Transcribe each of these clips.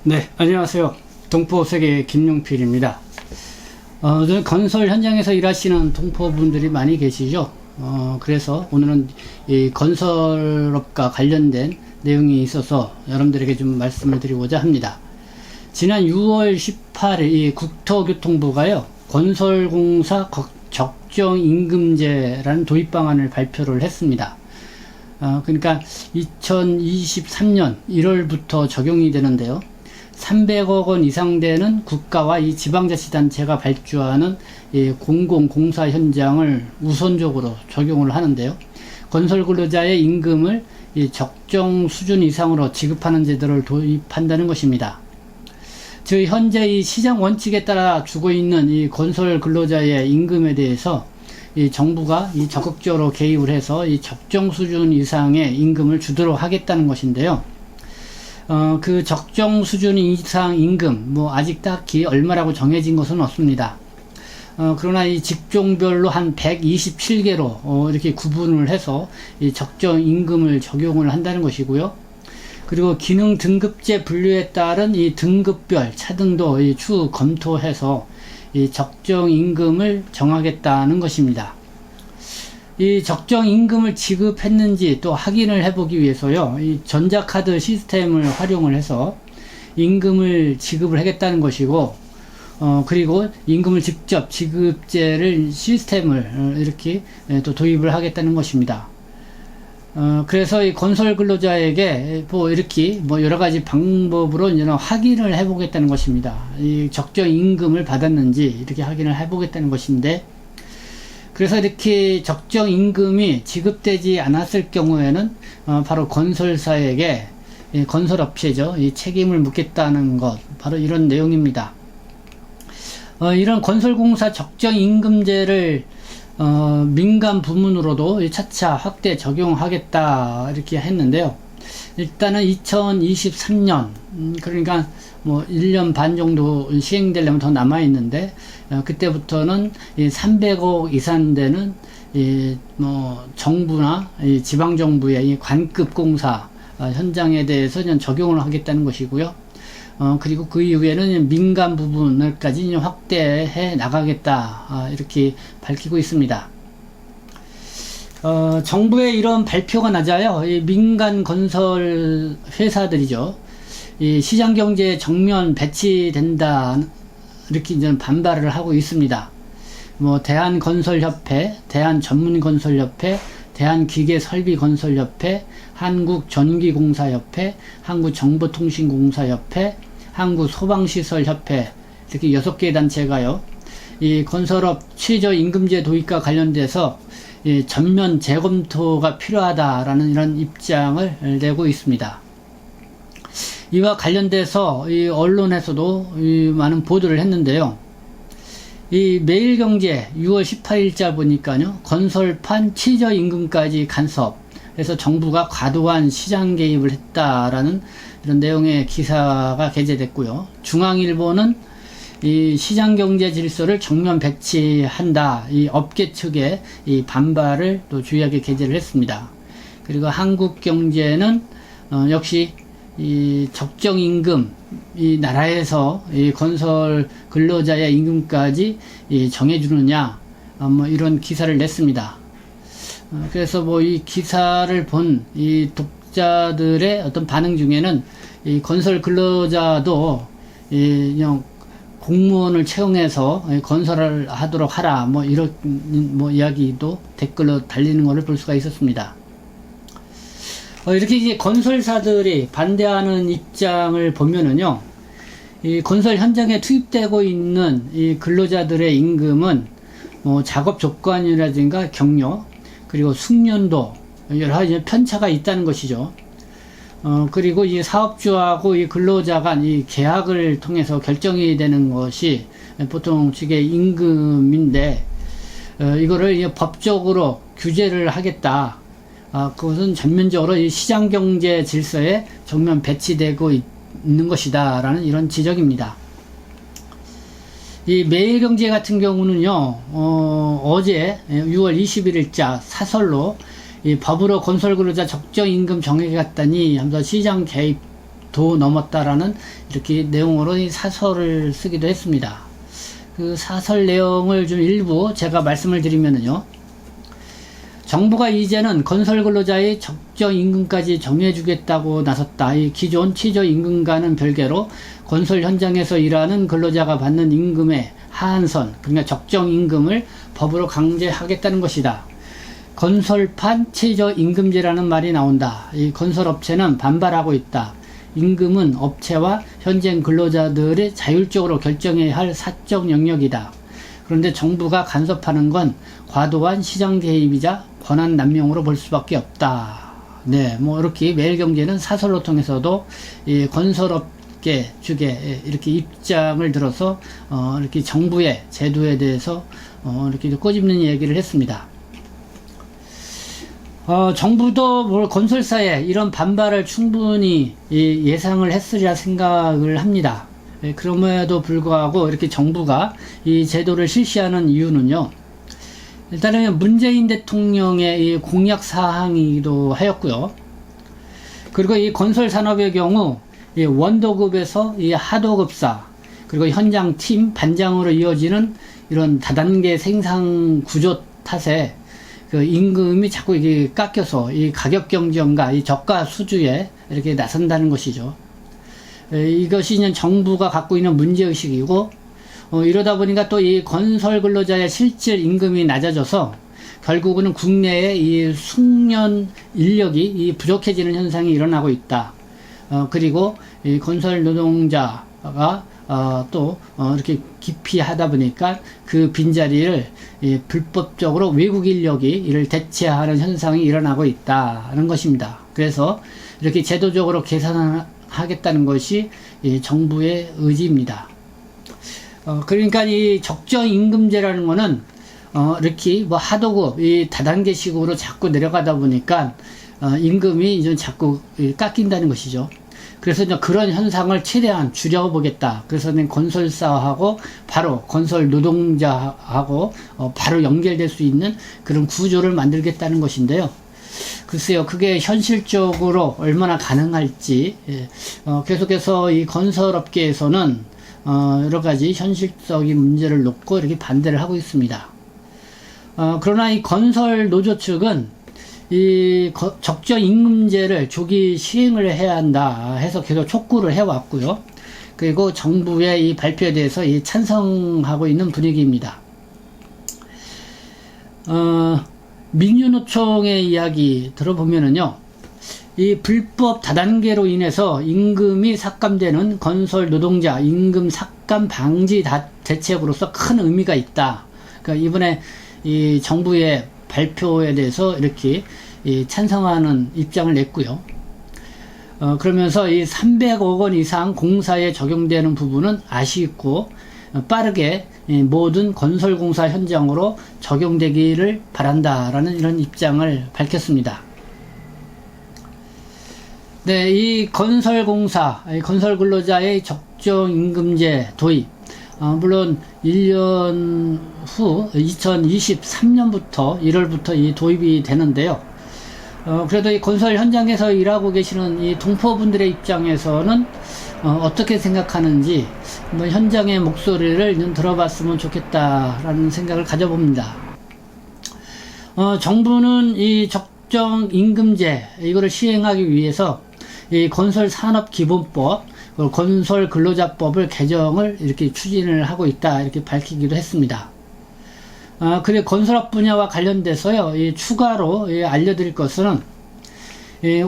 네, 안녕하세요. 동포세계 김용필입니다. 건설 현장에서 일하시는 동포분들이 많이 계시죠. 그래서 오늘은 이 건설업과 관련된 내용이 있어서 여러분들에게 좀 말씀을 드리고자 합니다. 지난 6월 18일 이 국토교통부가요, 건설공사 적정임금제라는 도입방안을 발표를 했습니다. 그러니까 2023년 1월부터 적용이 되는데요. 300억 원 이상 되는 국가와 이 지방자치단체가 발주하는 이 공공공사 현장을 우선적으로 적용을 하는데요. 건설근로자의 임금을 이 적정 수준 이상으로 지급하는 제도를 도입한다는 것입니다. 즉 현재 이 시장 원칙에 따라 주고 있는 이 건설근로자의 임금에 대해서 이 정부가 이 적극적으로 개입을 해서 이 적정 수준 이상의 임금을 주도록 하겠다는 것인데요. 그 적정 수준 이상 임금, 아직 딱히 얼마라고 정해진 것은 없습니다. 그러나 이 직종별로 한 127개로 이렇게 구분을 해서 이 적정 임금을 적용을 한다는 것이고요. 그리고 기능 등급제 분류에 따른 이 등급별 차등도 추후 검토해서 이 적정 임금을 정하겠다는 것입니다. 이 적정 임금을 지급했는지 또 확인을 해보기 위해서요, 이 전자카드 시스템을 활용을 해서 임금을 지급을 하겠다는 것이고, 그리고 임금을 직접 지급제를 시스템을 이렇게 또 도입을 하겠다는 것입니다. 그래서 이 건설 근로자에게 이렇게 여러 가지 방법으로 이제 확인을 해보겠다는 것입니다. 이 적정 임금을 받았는지 이렇게 확인을 해보겠다는 것인데, 그래서 이렇게 적정 임금이 지급되지 않았을 경우에는 바로 건설사에게, 건설업체죠, 이 책임을 묻겠다는 것, 바로 이런 내용입니다. 이런 건설공사 적정 임금제를 민간 부문으로도 차차 확대 적용하겠다 이렇게 했는데요. 일단은 2023년, 그러니까 1년 반 정도 시행되려면 더 남아 있는데, 그때부터는 300억 이상 되는 정부나 지방정부의 이 관급 공사 현장에 대해서 적용을 하겠다는 것이고요. 그리고 그 이후에는 민간 부분을까지 확대해 나가겠다, 이렇게 밝히고 있습니다. 정부의 이런 발표가 나자요, 이 민간 건설 회사들이죠, 이 시장 경제에 정면 배치된다, 이렇게 이제 반발을 하고 있습니다. 대한건설협회, 대한전문건설협회, 대한기계설비건설협회, 한국전기공사협회, 한국정보통신공사협회, 한국소방시설협회, 이렇게 6개 단체가요, 이 건설업 최저임금제 도입과 관련돼서 이 전면 재검토가 필요하다라는 이런 입장을 내고 있습니다. 이와 관련돼서 이 언론에서도 많은 보도를 했는데요. 이 매일경제 6월 18일자 보니까요, 건설판 최저임금까지 간섭, 그래서 정부가 과도한 시장 개입을 했다라는 이런 내용의 기사가 게재됐고요. 중앙일보는 이 시장경제 질서를 정면 배치한다, 이 업계 측의 이 반발을 또 주의하게 게재를 했습니다. 그리고 한국경제는 역시 이 적정임금, 이 나라에서 이 건설 근로자의 임금까지 정해주느냐, 이런 기사를 냈습니다. 그래서 이 기사를 본 이 독자들의 어떤 반응 중에는 이 건설 근로자도 그냥 공무원을 채용해서 건설을 하도록 하라, 이런 이야기도 댓글로 달리는 것을 볼 수가 있었습니다. 이렇게 이제 건설사들이 반대하는 입장을 보면은요, 이 건설 현장에 투입되고 있는 이 근로자들의 임금은 작업 조건이라든가 경력, 그리고 숙련도, 여러 가지 편차가 있다는 것이죠. 그리고 이 사업주하고 이 근로자 간 이 계약을 통해서 결정이 되는 것이 보통 측의 임금인데, 이거를 법적으로 규제를 하겠다. 그것은 전면적으로 이 시장경제 질서에 정면 배치되고 있는 것이다, 라는 이런 지적입니다. 이 매일경제 같은 경우는요, 어제 6월 21일자 사설로 이 법으로 건설근로자 적정임금 정액 같다니 하면서 시장 개입 도 넘었다라는 이렇게 내용으로 이 사설을 쓰기도 했습니다. 그 사설 내용을 좀 일부 제가 말씀을 드리면은요. 정부가 이제는 건설 근로자의 적정 임금까지 정해주겠다고 나섰다. 이 기존 최저 임금과는 별개로 건설 현장에서 일하는 근로자가 받는 임금의 하한선, 그러니까 적정 임금을 법으로 강제하겠다는 것이다. 건설판 최저 임금제라는 말이 나온다. 이 건설업체는 반발하고 있다. 임금은 업체와 현장 근로자들이 자율적으로 결정해야 할 사적 영역이다. 그런데 정부가 간섭하는 건 과도한 시장 개입이자 권한 남용으로 볼 수밖에 없다. 네, 뭐 이렇게 매일경제는 사설로 통해서도 이 건설업계 측에 이렇게 입장을 들어서 이렇게 정부의 제도에 대해서 이렇게 꼬집는 얘기를 했습니다. 정부도 뭐 건설사에 이런 반발을 충분히 예상을 했으리라 생각을 합니다. 그럼에도 불구하고 이렇게 정부가 이 제도를 실시하는 이유는요. 일단은 문재인 대통령의 이 공약 사항이기도 하였고요. 그리고 이 건설 산업의 경우 이 원도급에서 이 하도급사 그리고 현장 팀 반장으로 이어지는 이런 다단계 생산 구조 탓에 그 임금이 자꾸 이게 깎여서 이 가격 경쟁과 이 저가 수주에 이렇게 나선다는 것이죠. 이것이 이제 정부가 갖고 있는 문제의식이고, 이러다 보니까 또 이 건설 근로자의 실질 임금이 낮아져서 결국은 국내에 이 숙련 인력이 부족해지는 현상이 일어나고 있다. 그리고 이 건설 노동자가 또 이렇게 기피하다 보니까 그 빈자리를 불법적으로 외국 인력이 이를 대체하는 현상이 일어나고 있다는 것입니다. 그래서 이렇게 제도적으로 개선하겠다는 것이 정부의 의지입니다. 그러니까 이 적정 임금제라는 거는 이렇게 뭐 하도급 이 다단계식으로 자꾸 내려가다 보니까 임금이 이제 자꾸 깎인다는 것이죠. 그래서 이제 그런 현상을 최대한 줄여보겠다. 그래서 건설사하고 바로 건설 노동자하고 바로 연결될 수 있는 그런 구조를 만들겠다는 것인데요. 글쎄요, 그게 현실적으로 얼마나 가능할지 계속해서 이 건설업계에서는 여러 가지 현실적인 문제를 놓고 이렇게 반대를 하고 있습니다. 그러나 이 건설 노조 측은 이 적정 임금제를 조기 시행을 해야 한다 해서 계속 촉구를 해왔고요. 그리고 정부의 이 발표에 대해서 찬성하고 있는 분위기입니다. 민주노총의 이야기 들어보면은요, 이 불법 다단계로 인해서 임금이 삭감되는 건설 노동자 임금 삭감 방지 대책으로서 큰 의미가 있다. 그러니까 이번에 이 정부의 발표에 대해서 이렇게 찬성하는 입장을 냈고요. 그러면서 이 300억 원 이상 공사에 적용되는 부분은 아쉽고 빠르게 모든 건설공사 현장으로 적용되기를 바란다라는 이런 입장을 밝혔습니다. 네, 이 건설공사, 건설 근로자의 적정 임금제 도입, 물론 1년 후 2023년부터 1월부터 이 도입이 되는데요. 그래도 이 건설 현장에서 일하고 계시는 이 동포분들의 입장에서는 어떻게 생각하는지 한번 현장의 목소리를 좀 들어봤으면 좋겠다라는 생각을 가져봅니다. 정부는 이 적정 임금제 이거를 시행하기 위해서 이 건설산업기본법, 건설근로자법을 개정을 이렇게 추진을 하고 있다 이렇게 밝히기도 했습니다. 그리고 건설업 분야와 관련돼서요, 추가로 알려드릴 것은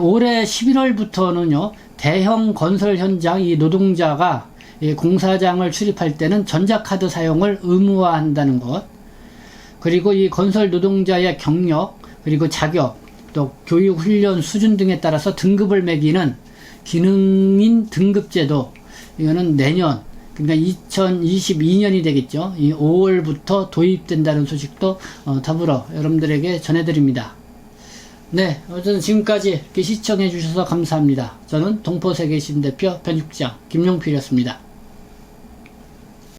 올해 11월부터는요 대형 건설 현장 이 노동자가 공사장을 출입할 때는 전자카드 사용을 의무화한다는 것, 그리고 이 건설 노동자의 경력 그리고 자격 또 교육 훈련 수준 등에 따라서 등급을 매기는 기능인 등급제도, 이거는 내년 그러니까 2022년이 되겠죠. 이 5월부터 도입된다는 소식도 더불어 여러분들에게 전해드립니다. 네, 어쨌든 지금까지 이렇게 시청해 주셔서 감사합니다. 저는 동포세계신 대표 편집장 김용필이었습니다.